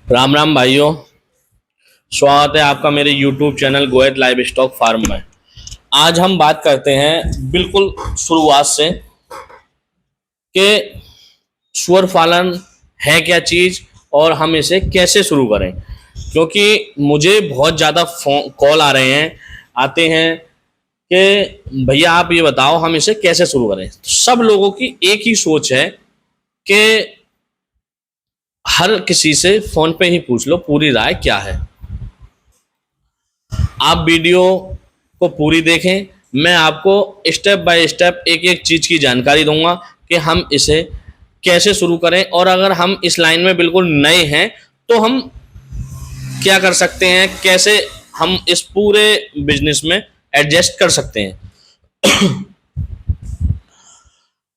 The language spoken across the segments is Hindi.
राम राम भाइयों। स्वागत है आपका मेरे YouTube channel goat livestock farm में। आज हम बात करते हैं बिल्कुल शुरुआत से कि सुअर पालन है क्या चीज़ और हम इसे कैसे शुरू करें, क्योंकि मुझे बहुत ज़्यादा फोन कॉल आते हैं कि भैया आप ये बताओ हम इसे कैसे शुरू करें। तो सब लोगों की एक ही सोच है कि हर किसी से फ़ोन पे ही पूछ लो पूरी राय क्या है। आप वीडियो को पूरी देखें, मैं आपको स्टेप बाय स्टेप एक एक चीज़ की जानकारी दूंगा कि हम इसे कैसे शुरू करें, और अगर हम इस लाइन में बिल्कुल नए हैं तो हम क्या कर सकते हैं, कैसे हम इस पूरे बिजनेस में एडजस्ट कर सकते हैं।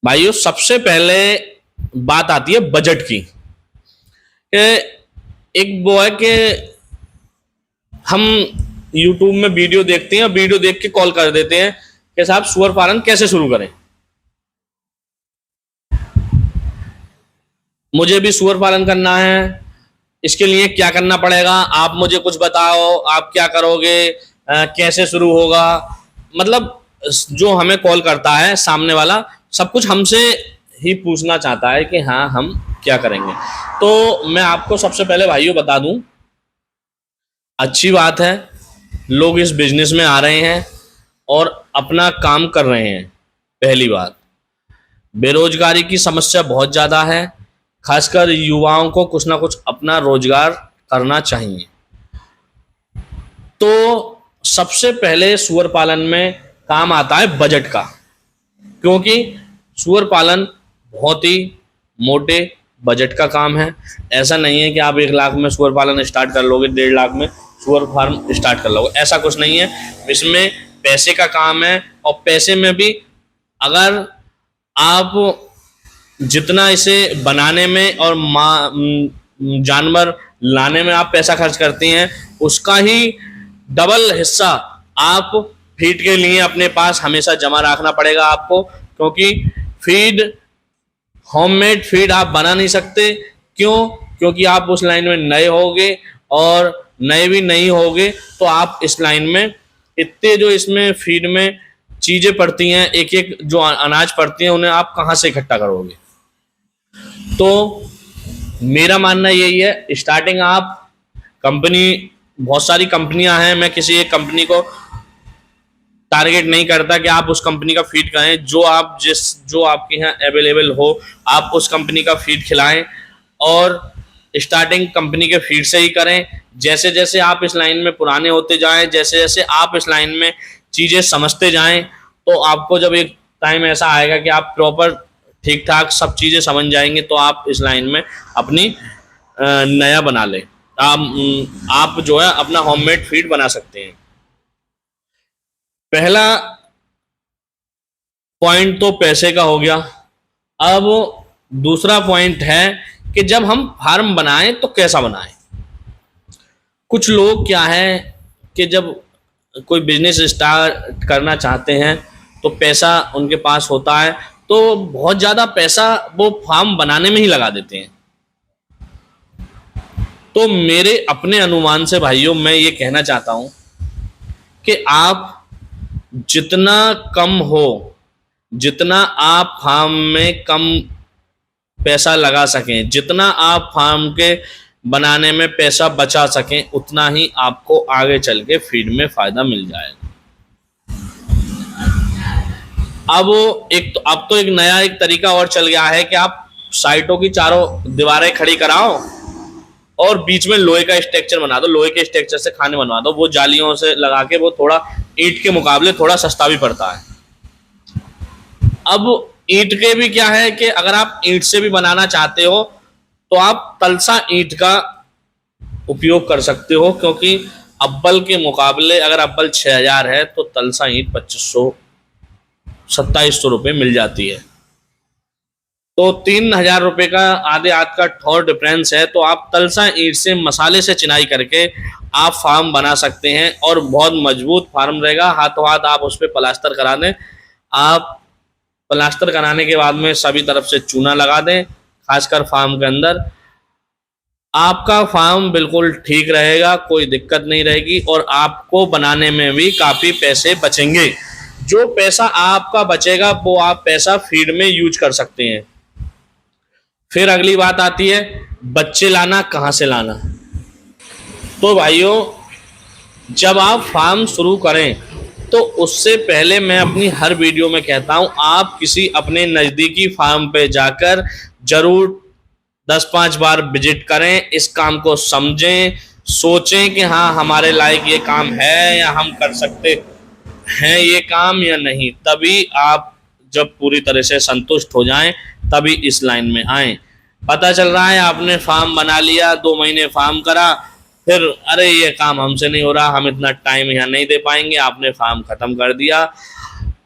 भाइयों, सबसे पहले बात आती है बजट की। एक वो है कि हम YouTube में वीडियो देखते हैं, वीडियो देख के कॉल कर देते हैं कि साहब सुअर पालन कैसे शुरू करें। मुझे भी सुअर पालन करना है, इसके लिए क्या करना पड़ेगा, आप मुझे कुछ बताओ, आप क्या करोगे, कैसे शुरू होगा। मतलब जो हमें कॉल करता है सामने वाला सब कुछ हमसे ही पूछना चाहता है कि हाँ हम क्या करेंगे। तो मैं आपको सबसे पहले भाइयों बता दूं, अच्छी बात है लोग इस बिजनेस में आ रहे हैं और अपना काम कर रहे हैं। पहली बात, बेरोजगारी की समस्या बहुत ज़्यादा है, खासकर युवाओं को कुछ ना कुछ अपना रोजगार करना चाहिए। तो सबसे पहले सुअर पालन में काम आता है बजट का, क्योंकि सुअर पालन बहुत ही मोटे बजट का काम है। ऐसा नहीं है कि आप 1 लाख में सुअर पालन स्टार्ट कर लोगे, 1.5 लाख में सुअर फार्म स्टार्ट कर लोगे, ऐसा कुछ नहीं है। इसमें पैसे का काम है, और पैसे में भी अगर आप जितना इसे बनाने में और जानवर लाने में आप पैसा खर्च करते हैं, उसका ही डबल हिस्सा आप फीड के लिए अपने पास हमेशा जमा रखना पड़ेगा आपको, क्योंकि फीड होममेड फीड आप बना नहीं सकते। क्यों? क्योंकि आप उस लाइन में नए होगे, और नए भी नहीं होगे तो आप इस लाइन में इतने जो इसमें फीड में चीज़ें पड़ती हैं, एक एक जो अनाज पड़ती हैं, उन्हें आप कहाँ से इकट्ठा करोगे। तो मेरा मानना यही है, स्टार्टिंग आप कंपनी, बहुत सारी कंपनियां हैं, मैं किसी एक कंपनी को टारगेट नहीं करता कि आप उस कंपनी का फीड खाएं, जो आपके यहाँ अवेलेबल हो आप उस कंपनी का फीड खिलाएं, और स्टार्टिंग कंपनी के फीड से ही करें। जैसे जैसे आप इस लाइन में पुराने होते जाएं, जैसे जैसे आप इस लाइन में चीज़ें समझते जाएं, तो आपको जब एक टाइम ऐसा आएगा कि आप प्रॉपर ठीक ठाक सब चीज़ें समझ जाएंगे, तो आप इस लाइन में अपनी नया बना लें। आप जो है अपना होममेड फीड बना सकते हैं। पहला पॉइंट तो पैसे का हो गया। अब दूसरा पॉइंट है कि जब हम फार्म बनाएं तो कैसा बनाएं। कुछ लोग क्या है कि जब कोई बिजनेस स्टार्ट करना चाहते हैं तो पैसा उनके पास होता है, तो बहुत ज़्यादा पैसा वो फार्म बनाने में ही लगा देते हैं। तो मेरे अपने अनुमान से भाइयों मैं ये कहना चाहता हूँ कि आप जितना कम हो, जितना आप फार्म में कम पैसा लगा सकें, जितना आप फार्म के बनाने में पैसा बचा सकें, उतना ही आपको आगे चल के फीड में फ़ायदा मिल जाएगा। अब तो एक नया एक तरीका और चल गया है कि आप साइटों की चारों दीवारें खड़ी कराओ और बीच में लोहे का स्ट्रक्चर बना दो, लोहे के स्ट्रक्चर से खाने बनवा दो। वो जालियों से लगा के वो थोड़ा ईंट के मुकाबले थोड़ा सस्ता भी पड़ता है। अब ईंट के भी क्या है कि अगर आप ईंट से भी बनाना चाहते हो तो आप तलसा ईंट का उपयोग कर सकते हो, क्योंकि अब्बल के मुकाबले अगर अब्बल 6000 है तो तलसा ईंट 2500-2700 रुपये मिल जाती है। तो 3000 रुपये का आधे हाथ का ठोर डिफरेंस है। तो आप तलसा ईंट से मसाले से चिनाई करके आप फार्म बना सकते हैं, और बहुत मजबूत फार्म रहेगा। हाथों हाथ आप उस पर प्लास्टर करा दें। आप प्लास्टर कराने के बाद में सभी तरफ से चूना लगा दें, खासकर फार्म के अंदर। आपका फार्म बिल्कुल ठीक रहेगा, कोई दिक्कत नहीं रहेगी और आपको बनाने में भी काफ़ी पैसे बचेंगे। जो पैसा आपका बचेगा वो आप पैसा फीड में यूज कर सकते हैं। फिर अगली बात आती है बच्चे लाना कहाँ से लाना। तो भाइयों, जब आप फार्म शुरू करें तो उससे पहले मैं अपनी हर वीडियो में कहता हूं, आप किसी अपने नज़दीकी फार्म पे जाकर जरूर 10-5 बार विजिट करें, इस काम को समझें, सोचें कि हाँ हमारे लायक ये काम है या हम कर सकते हैं ये काम या नहीं। तभी आप जब पूरी तरह से संतुष्ट हो जाएं तभी इस लाइन में आएं। पता चल रहा है आपने फार्म बना लिया, 2 महीने फार्म करा, फिर अरे ये काम हमसे नहीं हो रहा, हम इतना टाइम यहाँ नहीं दे पाएंगे, आपने फार्म खत्म कर दिया।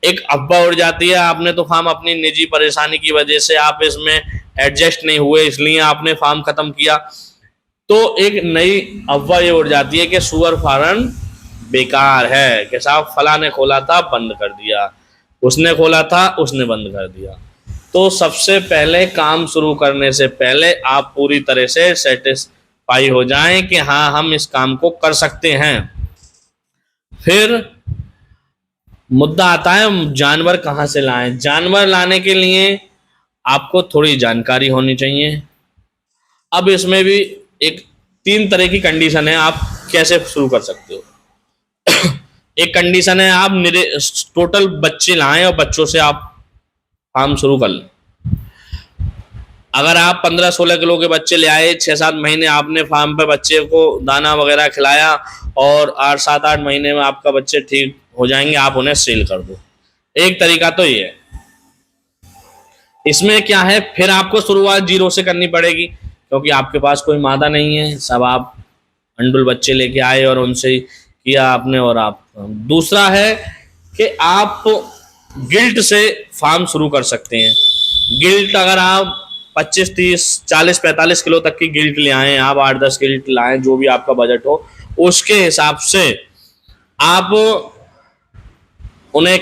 एक अफवाह उड़ जाती है आपने तो फार्म अपनी निजी परेशानी की वजह से आप इसमें एडजस्ट नहीं हुए इसलिए आपने फार्म खत्म किया। तो एक नई अफवाह ये उड़ जाती है कि सुअर फार्म बेकार है, कि साहब फला ने खोला था बंद कर दिया, उसने खोला था उसने बंद कर दिया। तो सबसे पहले काम शुरू करने से पहले आप पूरी तरह से सेटिस्फाई हो जाएं कि हाँ हम इस काम को कर सकते हैं। फिर मुद्दा आता है जानवर कहाँ से लाएं। जानवर लाने के लिए आपको थोड़ी जानकारी होनी चाहिए। अब इसमें भी एक 3 तरह की कंडीशन है, आप कैसे शुरू कर सकते हो। एक कंडीशन है आप टोटल बच्चे लाएं और बच्चों से आप फार्म शुरू कर लें। अगर आप 15-16 किलो के बच्चे ले आए, 6-7 महीने आपने फार्म पे बच्चे को दाना वगैरह खिलाया और 7-8 महीने में आपका बच्चे ठीक हो जाएंगे, आप उन्हें सेल कर दो। एक तरीका तो ये है। इसमें क्या है, फिर आपको शुरुआत 0 से करनी पड़ेगी क्योंकि आपके पास कोई मादा नहीं है, सब आप अंडुल बच्चे लेके आए और उनसे किया आपने। और आप दूसरा है कि आप गिल्ट से फार्म शुरू कर सकते हैं। गिल्ट अगर आप 25, 30, 40, 45 किलो तक की गिल्ट ले आए, आप 8-10 गिल्ट लाएं, जो भी आपका बजट हो उसके हिसाब से आप उन्हें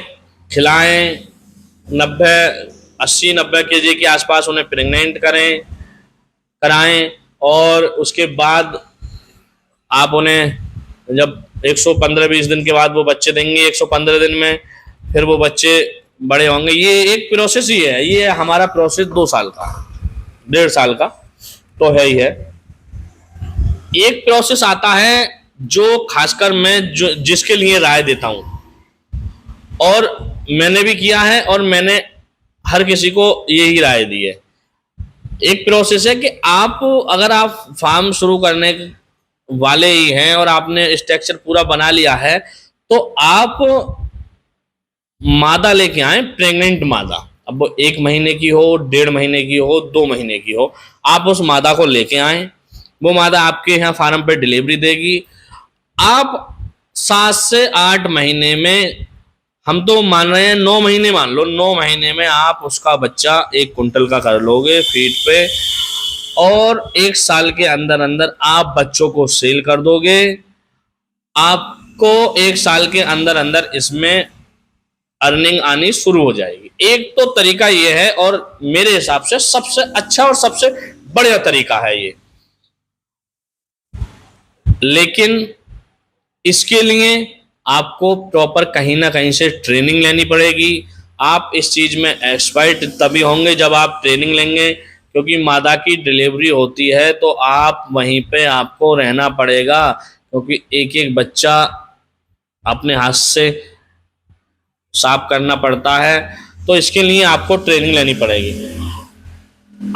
खिलाएं। 80-90 केजी के आसपास उन्हें प्रेग्नेंट कराएं और उसके बाद आप उन्हें जब 115-20 दिन के बाद वो बच्चे देंगे, 115 दिन में फिर वो बच्चे बड़े होंगे। ये एक प्रोसेस ही है, ये हमारा प्रोसेस 2 साल का 1.5 साल का तो है ही है। एक प्रोसेस आता है जो खासकर मैं जिसके लिए राय देता हूं और मैंने भी किया है और मैंने हर किसी को यही राय दी है। एक प्रोसेस है कि आप अगर आप फार्म शुरू करने वाले ही हैं और आपने स्ट्रक्चर पूरा बना लिया है तो आप मादा लेके आए, प्रेग्नेंट मादा। अब वो 1 महीने की हो, 1.5 महीने की हो, 2 महीने की हो, आप उस मादा को लेके आए। वो मादा आपके यहाँ फार्म पे डिलीवरी देगी। आप 7 से 8 महीने में, हम तो मान रहे हैं 9 महीने मान लो, 9 महीने में आप उसका बच्चा 1 कुंटल का कर लोगे फीड पे और 1 साल के अंदर अंदर आप बच्चों को सेल कर दोगे। आपको 1 साल के अंदर अंदर इसमें अर्निंग आनी शुरू हो जाएगी। एक तो तरीका ये है और मेरे हिसाब से सबसे अच्छा और सबसे बढ़िया तरीका है ये। लेकिन इसके लिए आपको प्रॉपर कहीं ना कहीं से ट्रेनिंग लेनी पड़ेगी। आप इस चीज में एक्सपर्ट तभी होंगे जब आप ट्रेनिंग लेंगे, क्योंकि मादा की डिलीवरी होती है तो आप वहीं पे आपको रहना पड़ेगा, क्योंकि एक एक बच्चा अपने हाथ से साफ करना पड़ता है। तो इसके लिए आपको ट्रेनिंग लेनी पड़ेगी।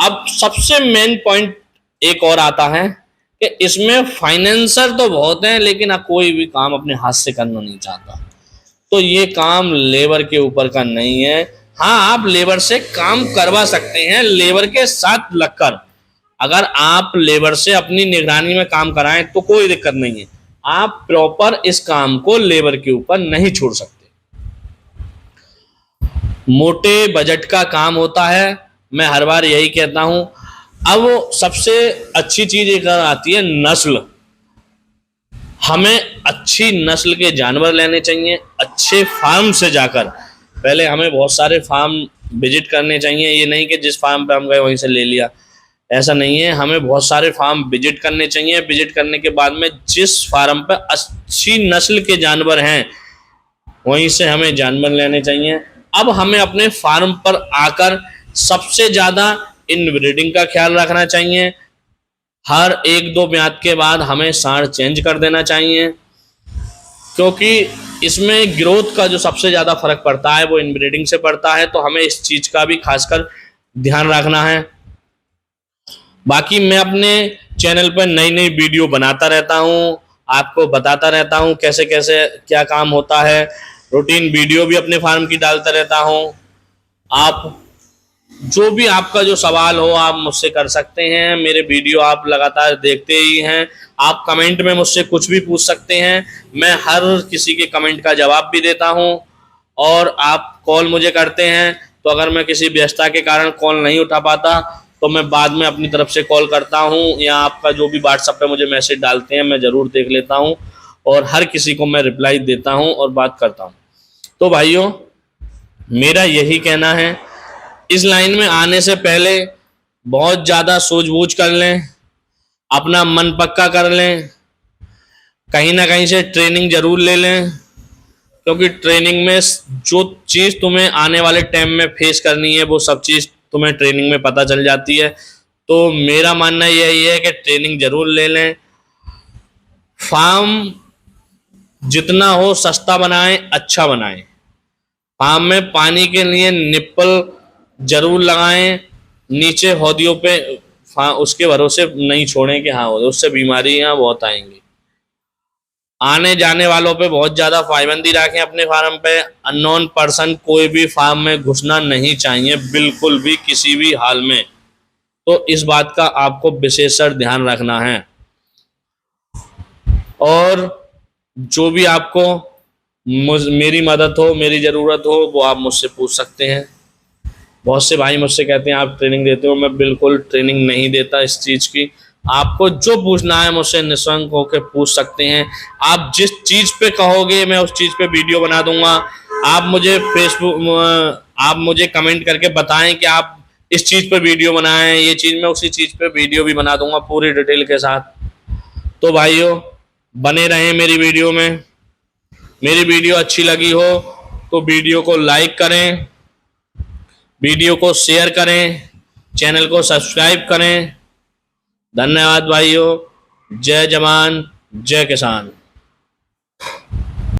अब सबसे मेन पॉइंट एक और आता है कि इसमें फाइनेंसर तो बहुत हैं लेकिन कोई भी काम अपने हाथ से करना नहीं चाहता। तो ये काम लेबर के ऊपर का नहीं है। हाँ, आप लेबर से काम करवा सकते हैं, लेबर के साथ लगकर। अगर आप लेबर से अपनी निगरानी में काम कराएं तो कोई दिक्कत नहीं है। आप प्रॉपर इस काम को लेबर के ऊपर नहीं छोड़ सकते। मोटे बजट का काम होता है, मैं हर बार यही कहता हूं। अब सबसे अच्छी चीज एक आती है नस्ल। हमें अच्छी नस्ल के जानवर लेने चाहिए अच्छे फार्म से जाकर। पहले हमें बहुत सारे फार्म विजिट करने चाहिए, ये नहीं कि जिस फार्म पे हम गए वहीं से ले लिया। ऐसा नहीं है, हमें बहुत सारे फार्म विजिट करने चाहिए। विजिट करने के बाद में जिस फार्म पे अच्छी नस्ल के जानवर हैं वहीं से हमें जानवर लेने चाहिए। अब हमें अपने फार्म पर आकर सबसे ज़्यादा इनब्रीडिंग का ख्याल रखना चाहिए। हर 1-2 ब्यात के बाद हमें सांड चेंज कर देना चाहिए, क्योंकि इसमें ग्रोथ का जो सबसे ज़्यादा फर्क पड़ता है वो इनब्रीडिंग से पड़ता है। तो हमें इस चीज़ का भी खासकर ध्यान रखना है। बाकी मैं अपने चैनल पर नई नई वीडियो बनाता रहता हूँ, आपको बताता रहता हूँ कैसे कैसे क्या काम होता है। रूटीन वीडियो भी अपने फार्म की डालता रहता हूँ। आप जो भी आपका जो सवाल हो आप मुझसे कर सकते हैं। मेरे वीडियो आप लगातार देखते ही हैं। आप कमेंट में मुझसे कुछ भी पूछ सकते हैं, मैं हर किसी के कमेंट का जवाब भी देता हूं। और आप कॉल मुझे करते हैं तो अगर मैं किसी व्यस्तता के कारण कॉल नहीं उठा पाता तो मैं बाद में अपनी तरफ से कॉल करता हूं, या आपका जो भी व्हाट्सएप पे मुझे मैसेज डालते हैं मैं ज़रूर देख लेता हूं और हर किसी को मैं रिप्लाई देता हूं और बात करता हूं। तो भाइयों, मेरा यही कहना है, इस लाइन में आने से पहले बहुत ज़्यादा सूझबूझ कर लें, अपना मन पक्का कर लें, कहीं ना कहीं से ट्रेनिंग ज़रूर ले लें, क्योंकि ट्रेनिंग में जो चीज़ तुम्हें आने वाले टाइम में फेस करनी है वो सब चीज़ तुम्हें ट्रेनिंग में पता चल जाती है। तो मेरा मानना यही है कि ट्रेनिंग ज़रूर ले लें। फार्म जितना हो सस्ता बनाएं, अच्छा बनाएं। फार्म में पानी के लिए निप्पल जरूर लगाएं, नीचे हौदियों पे उसके भरोसे नहीं छोड़ें कि हाँ उससे बीमारियां बहुत आएंगी। आने जाने वालों पे बहुत ज़्यादा पाबंदी रखें अपने फार्म पे। अननोन पर्सन कोई भी फार्म में घुसना नहीं चाहिए, बिल्कुल भी, किसी भी हाल में। तो इस बात का आपको विशेष ध्यान रखना है। और जो भी आपको मेरी मदद हो, मेरी ज़रूरत हो, वो आप मुझसे पूछ सकते हैं। बहुत से भाई मुझसे कहते हैं आप ट्रेनिंग देते हो, मैं बिल्कुल ट्रेनिंग नहीं देता इस चीज़ की। आपको जो पूछना है मुझसे निःसंकोच होकर पूछ सकते हैं। आप जिस चीज़ पे कहोगे मैं उस चीज़ पे वीडियो बना दूंगा। आप मुझे आप मुझे कमेंट करके बताएं कि आप इस चीज़ पे वीडियो बनाएं, ये चीज़ मैं उसी चीज़ पे वीडियो भी बना दूंगा पूरी डिटेल के साथ। तो भाइयों, बने रहें मेरी वीडियो में। मेरी वीडियो अच्छी लगी हो तो वीडियो को लाइक करें, वीडियो को शेयर करें, चैनल को सब्सक्राइब करें। धन्यवाद भाइयों। जय जवान जय किसान।